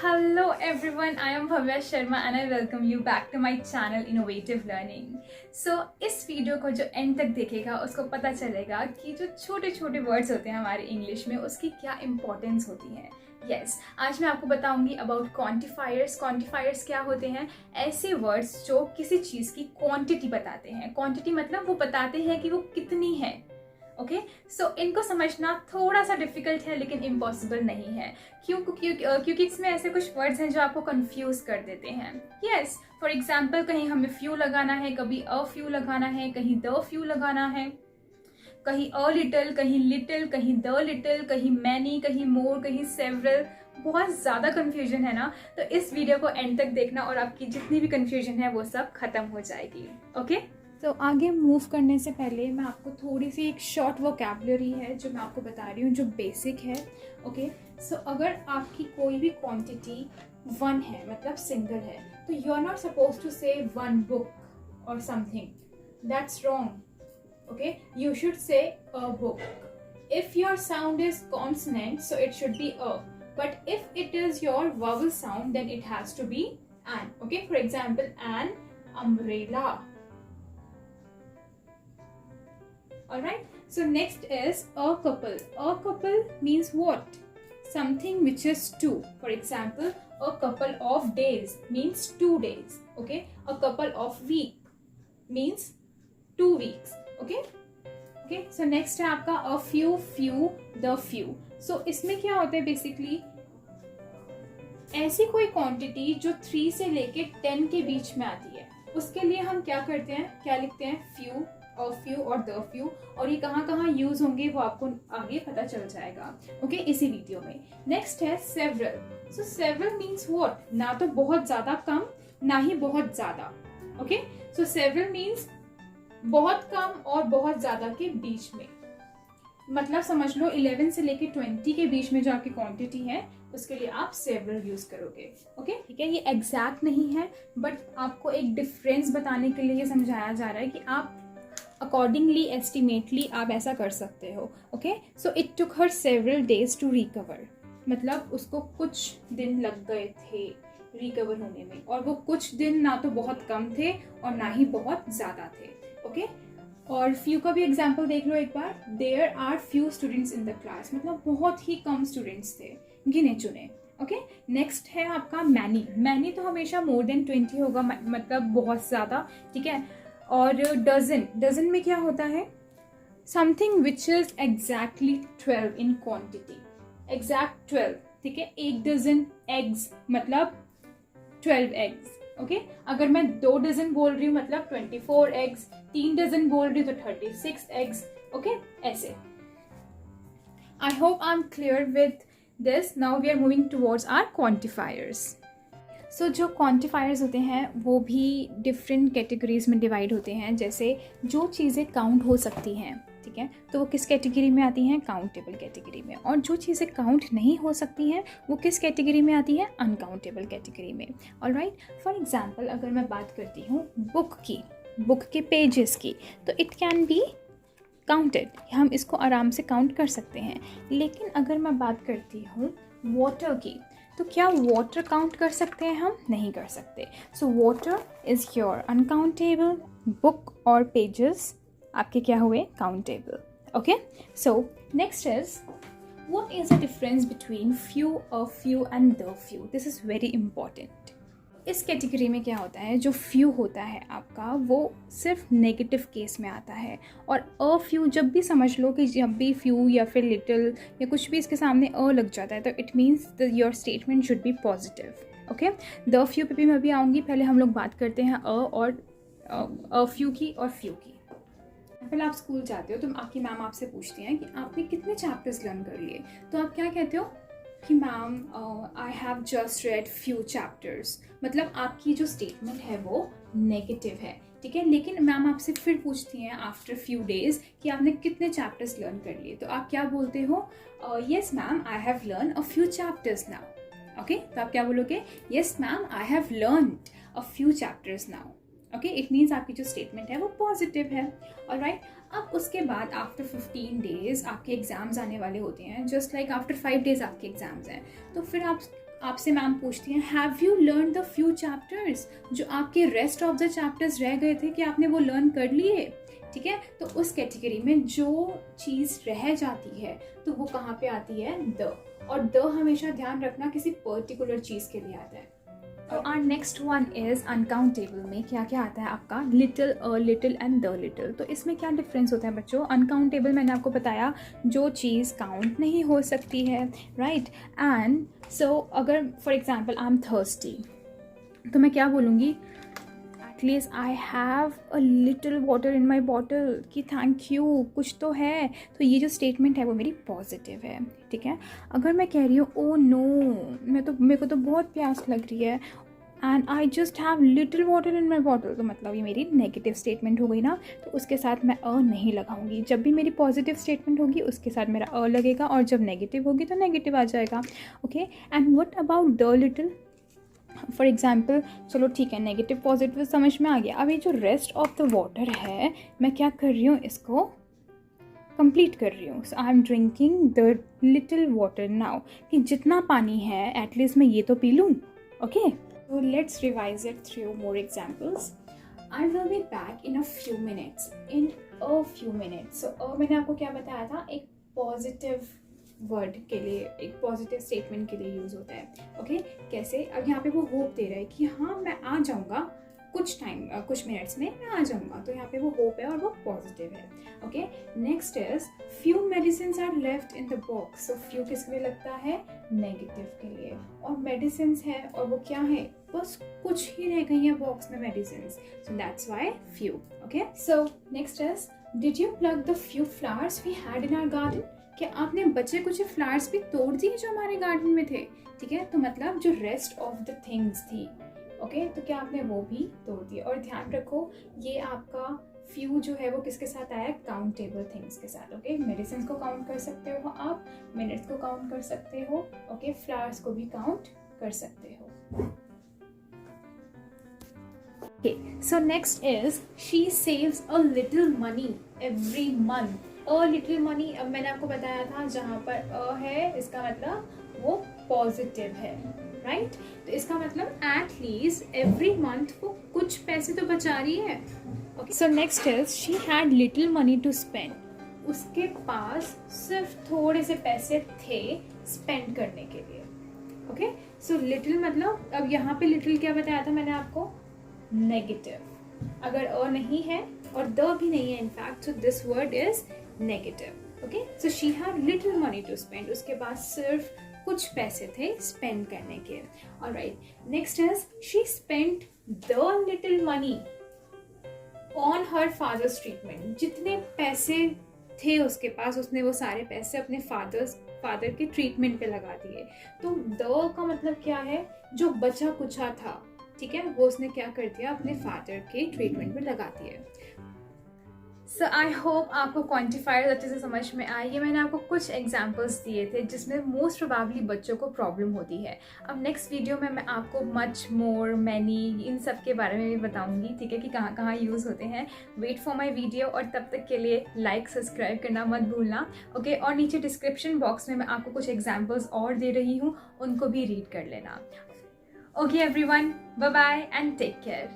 Hello everyone, I am Bhavya Sharma and I welcome you back to my channel Innovative Learning. So इस video को जो and तक देखेगा उसको पता चलेगा कि जो छोटे छोटे वर्ड्स होते हैं हमारे इंग्लिश में उसकी क्या इंपॉर्टेंस होती है। यस, आज मैं आपको बताऊंगी अबाउट क्वांटिफायर्स। क्वांटिफायर्स क्या होते हैं? ऐसे वर्ड्स जो किसी चीज़ की क्वांटिटी बताते हैं। क्वांटिटी मतलब वो बताते हैं कि वो कितनी है। ओके, सो इनको समझना थोड़ा सा डिफिकल्ट है लेकिन इम्पॉसिबल नहीं है। क्योंकि इसमें ऐसे कुछ वर्ड्स हैं जो आपको कंफ्यूज कर देते हैं। यस, फॉर एग्जाम्पल कहीं हमें फ्यू लगाना है, कभी अ फ्यू लगाना है, कहीं द फ्यू लगाना है, कहीं अ लिटिल, कहीं लिटिल, कहीं द लिटिल, कहीं मैनी, कहीं मोर, कहीं सेवरल। बहुत ज़्यादा कन्फ्यूजन है ना, तो इस वीडियो को एंड तक देखना और आपकी जितनी भी कन्फ्यूजन है वो सब खत्म हो जाएगी। ओके, तो आगे मूव करने से पहले मैं आपको थोड़ी सी एक शॉर्ट वोकैबुलरी है जो मैं आपको बता रही हूँ, जो बेसिक है। ओके, सो अगर आपकी कोई भी क्वांटिटी 1 है मतलब सिंगल है, तो you are not suppose to say 1 book और something, that's wrong. Okay, you should say a book. If your sound is consonant so it should be a, but if it is your vowel sound then it has to be an. Okay, for example an umbrella. Alright, so next is a couple. A couple means what? Something which is two. For example, a couple of days means 2 days. Okay, a couple of week means 2 weeks. Okay, so next है आपका a few, the few. So इसमें क्या होता है basically? ऐसी कोई quantity जो 3 से लेके 10 के बीच में आती है, उसके लिए हम क्या करते हैं, क्या लिखते हैं? फ्यू, अ फ्यू और द फ्यू। और ये कहाँ कहाँ यूज होंगे वो आपको आगे पता चल जाएगा। ओके, इसी वीडियो में। नेक्स्ट है several. So several means what? ना तो बहुत ज्यादा कम ना ही बहुत ज्यादा। ओके, सो सेवरल मीन्स बहुत कम और बहुत ज्यादा के बीच में। मतलब समझ लो 11 से लेके 20 के बीच में जो आपकी क्वांटिटी है उसके लिए आप सेवरल यूज करोगे। ओके, ठीक है, ये एग्जैक्ट नहीं है बट आपको एक डिफरेंस बताने के लिए ये समझाया जा रहा है कि आप अकॉर्डिंगली एस्टिमेटली आप ऐसा कर सकते हो। Okay, so it took her several days to recover. मतलब उसको कुछ दिन लग गए थे रिकवर होने में, और वो कुछ दिन ना तो बहुत कम थे और ना ही बहुत ज्यादा थे। ओके, और फ्यू का भी एग्जाम्पल देख लो एक बार। There are few students in the class, मतलब बहुत ही कम स्टूडेंट्स थे, गिने चुने। ओके, नेक्स्ट है आपका मैनी। मैनी तो हमेशा मोर देन 20 होगा, मतलब बहुत ज्यादा। ठीक है, और डजन, डजन में क्या होता है? Something which is exactly 12 in quantity, exact 12। ठीक है, 1 डजन एग्स मतलब 12 एग्स। ओके, अगर मैं 2 डजन बोल रही हूँ मतलब 24 एग्स, 3 डजन बोल रही हूँ तो 36 एग्स। ओके, ऐसे। I hope I am clear with this. Now we are moving towards our quantifiers. So जो क्वांटिफायर्स होते हैं वो भी डिफरेंट कैटेगरीज में डिवाइड होते हैं। जैसे जो चीज़ें काउंट हो सकती हैं, ठीक है, तो वो किस कैटेगरी में आती हैं? काउंटेबल कैटेगरी में। और जो चीज़ें काउंट नहीं हो सकती हैं वो किस कैटेगरी में आती है? अनकाउंटेबल कैटेगरी में। ऑलराइट, फॉर एग्जांपल अगर मैं बात करती हूँ बुक की, बुक के पेजेस की, तो इट कैन बी काउंटेड, हम इसको आराम से काउंट कर सकते हैं। लेकिन अगर मैं बात करती हूँ वाटर की, तो क्या वाटर काउंट कर सकते हैं? हम नहीं कर सकते। So water is your uncountable, book और पेजेस आपके क्या हुए? Countable. Okay, so next is what is the difference between few, a few and the few? This is very important. इस कैटेगरी में क्या होता है? जो फ्यू होता है आपका वो सिर्फ नेगेटिव केस में आता है, और अ फ्यू जब भी समझ लो कि जब भी फ्यू या फिर लिटिल या कुछ भी इसके सामने अ लग जाता है तो it means your statement should be positive. Okay, the few पे भी मैं भी आऊँगी, पहले हम लोग बात करते हैं अ फ्यू की और फ्यू की। पहले आप स्कूल जाते हो तो आपकी मैम आपसे पूछती हैं कि आपने कितने चैप्टर्स लर्न कर लिए, तो आप क्या कहते हो कि ma'am I have just red few chapters. मतलब आपकी जो स्टेटमेंट है वो नेगेटिव है। ठीक है, लेकिन मैम आपसे फिर पूछती हैं आफ्टर फ्यू डेज कि आपने कितने चैप्टर्स लर्न कर लिए, तो आप क्या बोलते हो? Yes ma'am, I have learn a few chapters now. Okay, तो आप क्या बोलोगे? Yes ma'am, I have learn a few chapters now. Okay, it means आपकी जो स्टेटमेंट है वो पॉजिटिव है। ऑलराइट, अब उसके बाद आफ्टर 15 डेज आपके एग्जाम्स आने वाले होते हैं, जस्ट लाइक आफ्टर 5 डेज आपके एग्जाम्स हैं। तो फिर आपसे मैम पूछती हैं have you learn the few chapters, जो आपके रेस्ट ऑफ द चैप्टर्स रह गए थे कि आपने वो लर्न कर लिए, ठीक है। तो उस कैटेगरी में जो चीज़ रह जाती है तो वो कहाँ पे आती है, द, और द हमेशा ध्यान रखना किसी पर्टिकुलर चीज़ के लिए आता है। तो our next one is uncountable में क्या क्या आता है आपका, little, a little and the little. तो इसमें क्या डिफरेंस होता है बच्चों, अनकाउंटेबल मैंने आपको बताया जो चीज़ काउंट नहीं हो सकती है, राइट। एंड सो अगर for example I am thirsty तो मैं क्या बोलूँगी, at least I have a little water in my bottle, कि थैंक यू कुछ तो है। तो ये जो स्टेटमेंट है वो मेरी पॉजिटिव है, ठीक है। अगर मैं कह रही हूँ ओ नो, मेरे को तो बहुत प्यास लग रही है and I just have little water in my bottle, तो मतलब ये मेरी नेगेटिव स्टेटमेंट हो गई ना, तो उसके साथ मैं अ नहीं लगाऊंगी। जब भी मेरी पॉजिटिव स्टेटमेंट होगी उसके साथ मेरा अ लगेगा, और जब नेगेटिव होगी तो नेगेटिव आ जाएगा, okay. And what about the little, for example, चलो ठीक है नेगेटिव पॉजिटिव समझ में आ गया। अब ये जो रेस्ट ऑफ द वाटर है मैं क्या कर रही हूँ, इसको कंप्लीट कर रही हूँ। So I am drinking the little water now, कि जितना पानी है एटलीस्ट मैं ये तो पी लूँ, okay. So let's revise it through more examples. I will be back in a few minutes. In a few minutes. So मैंने आपको क्या बताया था, एक पॉजिटिव वर्ड के लिए, एक पॉजिटिव स्टेटमेंट के लिए यूज होता है, ओके। कैसे, अब यहाँ पे वो होप दे रहा है कि हाँ मैं आ जाऊँगा कुछ टाइम, कुछ मिनट्स में मैं आ जाऊँगा, तो यहाँ पे वो होप है और वो पॉजिटिव है, okay. Next is few medicines are left in the box. So few किसके लिए लगता है, नेगेटिव के लिए, और मेडिसिन्स है और वो क्या है, बस कुछ ही रह गई है बॉक्स में medicines, so that's why few, okay. So next is did you pluck the few flowers we had in our garden, कि आपने बचे कुछ फ्लावर्स भी तोड़ दिए जो हमारे गार्डन में थे, ठीक है। तो मतलब जो रेस्ट ऑफ द थिंग्स थी, ओके, तो क्या आपने वो भी तोड़ दिए। और ध्यान रखो ये आपका फ्यू जो है वो किसके साथ आया है, काउंटेबल थिंग्स के साथ, ओके। मेडिसिन को काउंट कर सकते हो आप, मिनट्स को काउंट कर सकते हो, ओके, फ्लावर्स को भी काउंट कर सकते हो। Okay, so next is she saves a little money every month. A little money, अब मैंने आपको बताया था जहाँ पर अ है इसका मतलब वो पॉजिटिव है, राइट। तो इसका मतलब एट लीस्ट एवरी मंथ वो कुछ पैसे तो बचा रही है, okay. So next is she had little money to spend, उसके पास सिर्फ थोड़े से पैसे थे स्पेंड करने के लिए, ओके। सो लिटिल मतलब, अब यहाँ पे लिटिल क्या बताया था मैंने आपको, नेगेटिव। अगर अ नहीं है और द भी नहीं है in fact, so this word is negative, okay. So she had little money to spend, उसके पास सिर्फ कुछ पैसे थे स्पेंड करने के, alright. Next is she spent the little money on her father's treatment, जितने पैसे थे उसके पास उसने वो सारे पैसे अपने फादर के ट्रीटमेंट पे लगा दिए। तो द का मतलब क्या है, जो बचा कुछा था, ठीक है, वो उसने क्या कर दिया, अपने फादर के ट्रीटमेंट में लगा दिया। सो आई होप आपको क्वांटिफायर अच्छे से समझ में आए। ये मैंने आपको कुछ एग्जांपल्स दिए थे जिसमें मोस्ट प्रोबेबली बच्चों को प्रॉब्लम होती है। अब नेक्स्ट वीडियो में मैं आपको मच मोर, मैनी, इन सब के बारे में भी बताऊंगी, ठीक है, कि कहाँ कहाँ यूज़ होते हैं। वेट फॉर माई वीडियो, और तब तक के लिए लाइक सब्सक्राइब करना मत भूलना, ओके। और नीचे डिस्क्रिप्शन बॉक्स में मैं आपको कुछ एग्जाम्पल्स और दे रही हूँ, उनको भी रीड कर लेना। Okay everyone, bye bye and take care.